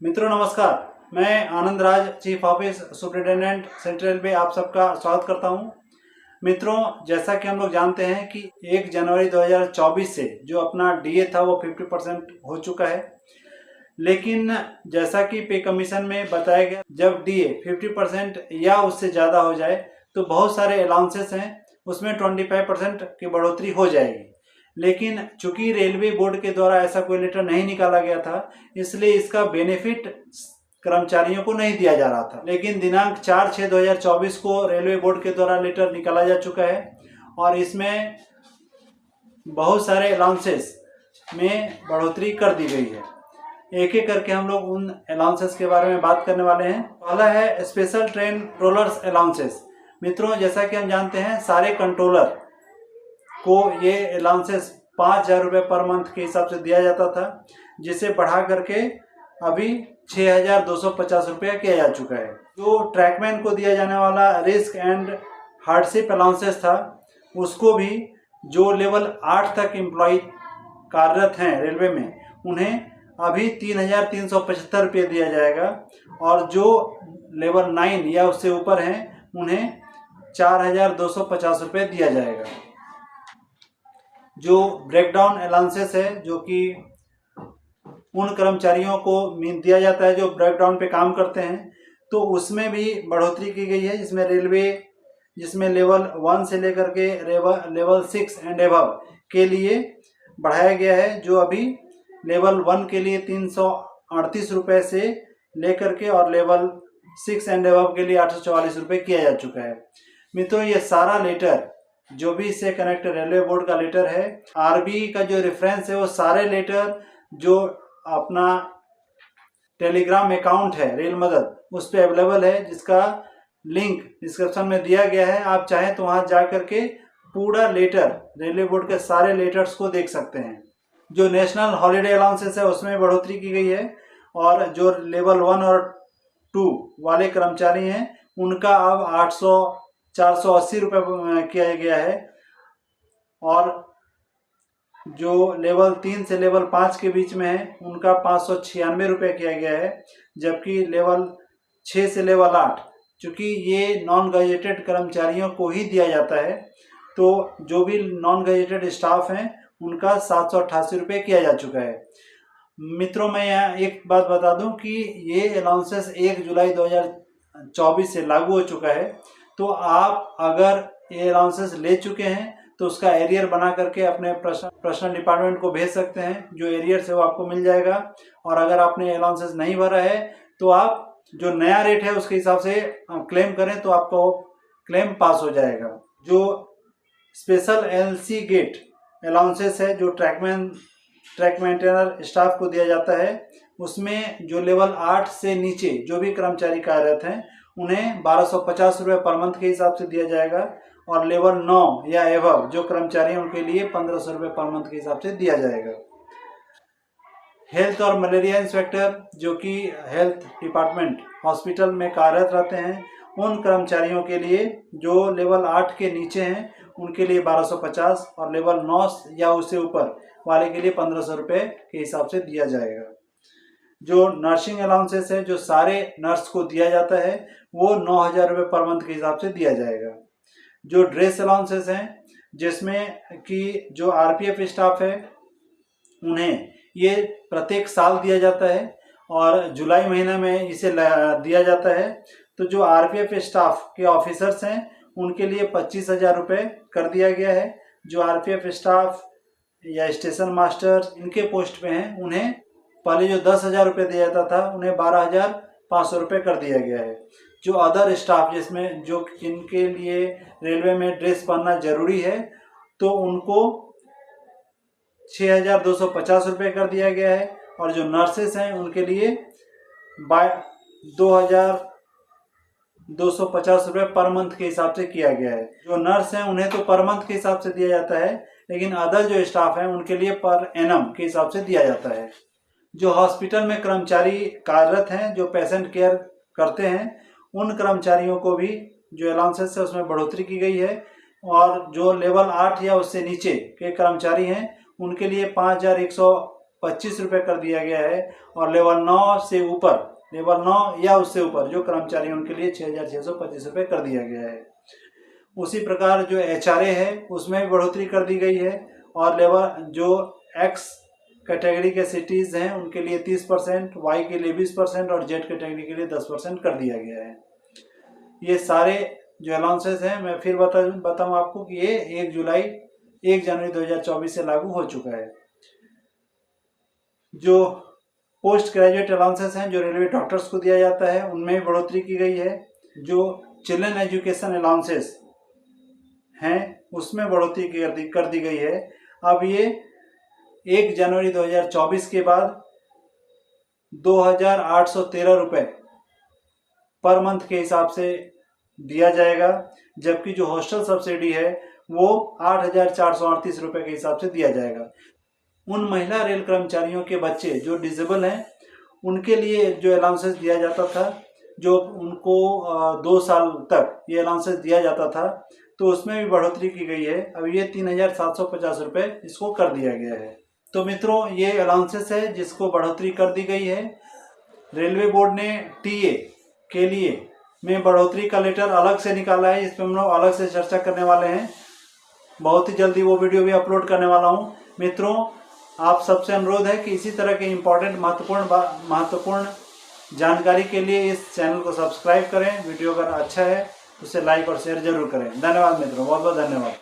मित्रों नमस्कार, मैं Anand Raj, chief office superintendent central railway आप सबका स्वागत करता हूं। मित्रों, जैसा कि हम लोग जानते हैं कि 1 जनवरी 2024 से जो अपना डीए था वो 50% हो चुका है। लेकिन जैसा कि पे कमीशन में बताया गया, जब डीए 50% या उससे ज़्यादा हो जाए तो बहुत सारे अलाउंसेस हैं, उसमें 25% की बढ़ोतरी हो जाएगी। लेकिन चूंकि रेलवे बोर्ड के द्वारा ऐसा कोई लेटर नहीं निकाला गया था, इसलिए इसका बेनिफिट कर्मचारियों को नहीं दिया जा रहा था। लेकिन दिनांक 4/6/2024 को रेलवे बोर्ड के द्वारा लेटर निकाला जा चुका है और इसमें बहुत सारे अलाउंसेस में बढ़ोतरी कर दी गई है। एक एक करके हम लोग उन अलाउंसेस के बारे में बात करने वाले हैं। पहला है स्पेशल ट्रेन कंट्रोलर्स अलाउंसेस। मित्रों, जैसा कि हम जानते हैं, सारे कंट्रोलर को ये अलाउंसेस 5,000 रुपये पर मंथ के हिसाब से दिया जाता था, जिसे बढ़ा करके अभी 6,250 रुपया किया जा चुका है। जो ट्रैकमैन को दिया जाने वाला रिस्क एंड हार्डशिप अलाउंसेस था, उसको भी जो लेवल 8 तक एम्प्लॉय कार्यरत हैं रेलवे में, उन्हें अभी 3,375 रुपये दिया जाएगा और जो लेवल 9 या उससे ऊपर हैं उन्हें 4,250 रुपये दिया जाएगा। जो ब्रेकडाउन अलाउंसेस है, जो कि उन कर्मचारियों को दिया जाता है जो ब्रेकडाउन पे काम करते हैं, तो उसमें भी बढ़ोतरी की गई है। जिसमें लेवल 1 से लेकर के लेवल 6 एंड एबव के लिए बढ़ाया गया है, जो अभी लेवल 1 के लिए 338 रुपये से लेकर के और लेवल 6 एंड एबव के लिए 844 रुपये किया जा चुका है। मित्रों, ये सारा लेटर जो भी इससे कनेक्टेड रेलवे बोर्ड का लेटर है, आरबी का जो रेफरेंस है, वो सारे लेटर जो अपना टेलीग्राम अकाउंट है रेल मदद, उस पर अवेलेबल है, जिसका लिंक डिस्क्रिप्शन में दिया गया है। आप चाहें तो वहां जा करके पूरा लेटर, रेलवे बोर्ड के सारे लेटर्स को देख सकते हैं। जो नेशनल हॉलीडे अलाउंसेस है, उसमें बढ़ोतरी की गई है और जो लेवल 1 और 2 वाले कर्मचारी हैं, उनका अब 480 रुपये किया गया है और जो लेवल 3 से लेवल 5 के बीच में है, उनका 596 रुपये किया गया है। जबकि लेवल 6 से लेवल 8, चूँकि ये नॉन गजेटेड कर्मचारियों को ही दिया जाता है, तो जो भी नॉन गजेटेड स्टाफ हैं उनका 788 रुपये किया जा चुका है। मित्रों, मैं यहाँ एक बात बता दूं कि ये अलाउंसेस 1 जुलाई 2024 से लागू हो चुका है। तो आप अगर ये अलाउंसेस ले चुके हैं तो उसका एरियर बना करके अपने पर्सनल डिपार्टमेंट को भेज सकते हैं। जो एरियर है वो आपको मिल जाएगा। और अगर आपने अलाउंसेस नहीं भरा है तो आप जो नया रेट है उसके हिसाब से क्लेम करें तो आपको क्लेम पास हो जाएगा। जो स्पेशल एलसी गेट अलाउंसेस है, जो ट्रैक मेंटेनर स्टाफ को दिया जाता है, उसमें जो लेवल 8 से नीचे जो भी कर्मचारी कार्यरत हैं उन्हें 1250 रुपये पर मंथ के हिसाब से दिया जाएगा और लेवल 9 या एबव जो कर्मचारी हैं उनके लिए 1500 रुपये पर मंथ के हिसाब से दिया जाएगा। हेल्थ और मलेरिया इंस्पेक्टर, जो कि हेल्थ डिपार्टमेंट हॉस्पिटल में कार्यरत रहते हैं, उन कर्मचारियों के लिए जो लेवल 8 के नीचे हैं उनके लिए 1250 और लेवल 9 या उससे ऊपर वाले के लिए 1500 रुपये के हिसाब से दिया जाएगा। जो नर्सिंग अलाउंसेस है, जो सारे नर्स को दिया जाता है, वो 9,000 रुपये पर मंथ के हिसाब से दिया जाएगा। जो ड्रेस अलाउंसेस हैं, जिसमें कि जो आरपीएफ स्टाफ है उन्हें ये प्रत्येक साल दिया जाता है और जुलाई महीना में इसे दिया जाता है। तो जो आरपीएफ स्टाफ के ऑफिसर्स हैं उनके लिए 25,000 रुपये कर दिया गया है। जो आरपीएफ स्टाफ या स्टेशन मास्टर इनके पोस्ट पे हैं, उन्हें पहले जो 10,000 रुपये दिया जाता था, उन्हें 12,500 रुपये कर दिया गया है। जो अदर स्टाफ, जिसमें जिनके लिए रेलवे में ड्रेस पहनना जरूरी है, तो उनको 6,250 रुपये कर दिया गया है और जो नर्सेस हैं उनके लिए 2,250 रुपये पर मंथ के हिसाब से किया गया है। जो नर्स हैं उन्हें तो पर मंथ के हिसाब से दिया जाता है, लेकिन अदर जो स्टाफ हैं उनके लिए पर एनम के हिसाब से दिया जाता है। जो हॉस्पिटल में कर्मचारी कार्यरत हैं, जो पेशेंट केयर करते हैं, उन कर्मचारियों को भी जो अलाउंसेस है उसमें बढ़ोतरी की गई है और जो लेवल 8 या उससे नीचे के कर्मचारी हैं उनके लिए 5,100 25 रुपये कर दिया गया है, और लेवल 9 से ऊपर, लेवल 9 या उससे ऊपर जो कर्मचारी हैं उनके लिए 6,625 रुपये कर दिया गया है। उसी प्रकार जो HRA है उसमें भी बढ़ोतरी कर दी गई है, और लेवल जो X कैटेगरी के सिटीज हैं उनके लिए 30%, Y के लिए 20% और Z कैटेगरी के लिए 10% कर दिया गया है। ये सारे जो अलाउंसेस हैं मैं फिर बताऊं आपको कि ये 1 जनवरी 2024 से लागू हो चुका है। जो पोस्ट ग्रेजुएट अलाउंसेस हैं जो रेलवे डॉक्टर्स को दिया जाता है उनमें भी बढ़ोतरी की गई है। जो चिल्ड्रन एजुकेशन अलाउंसेस हैं उसमें बढ़ोतरी कर दी गई है। अब ये 1 जनवरी 2024 के बाद 2,813 रुपये पर मंथ के हिसाब से दिया जाएगा, जबकि जो हॉस्टल सब्सिडी है वो 8,438 रुपये के हिसाब से दिया जाएगा। उन महिला रेल कर्मचारियों के बच्चे जो डिसेबल हैं उनके लिए जो अलाउंसेस दिया जाता था, जो उनको 2 साल तक ये अलाउंसेस दिया जाता था, तो उसमें भी बढ़ोतरी की गई है। अब ये 3,750 रुपये इसको कर दिया गया है। तो मित्रों ये अलाउंसेस है जिसको बढ़ोतरी कर दी गई है। रेलवे बोर्ड ने टीए के लिए में बढ़ोतरी का लेटर अलग से निकाला है, इस पर हम लोग अलग से चर्चा करने वाले हैं। बहुत ही जल्दी वो वीडियो भी अपलोड करने वाला हूँ। मित्रों आप सबसे अनुरोध है कि इसी तरह के इम्पोर्टेंट महत्वपूर्ण जानकारी के लिए इस चैनल को सब्सक्राइब करें। वीडियो अगर अच्छा है तो उसे लाइक और शेयर जरूर करें। धन्यवाद मित्रों, बहुत बहुत धन्यवाद।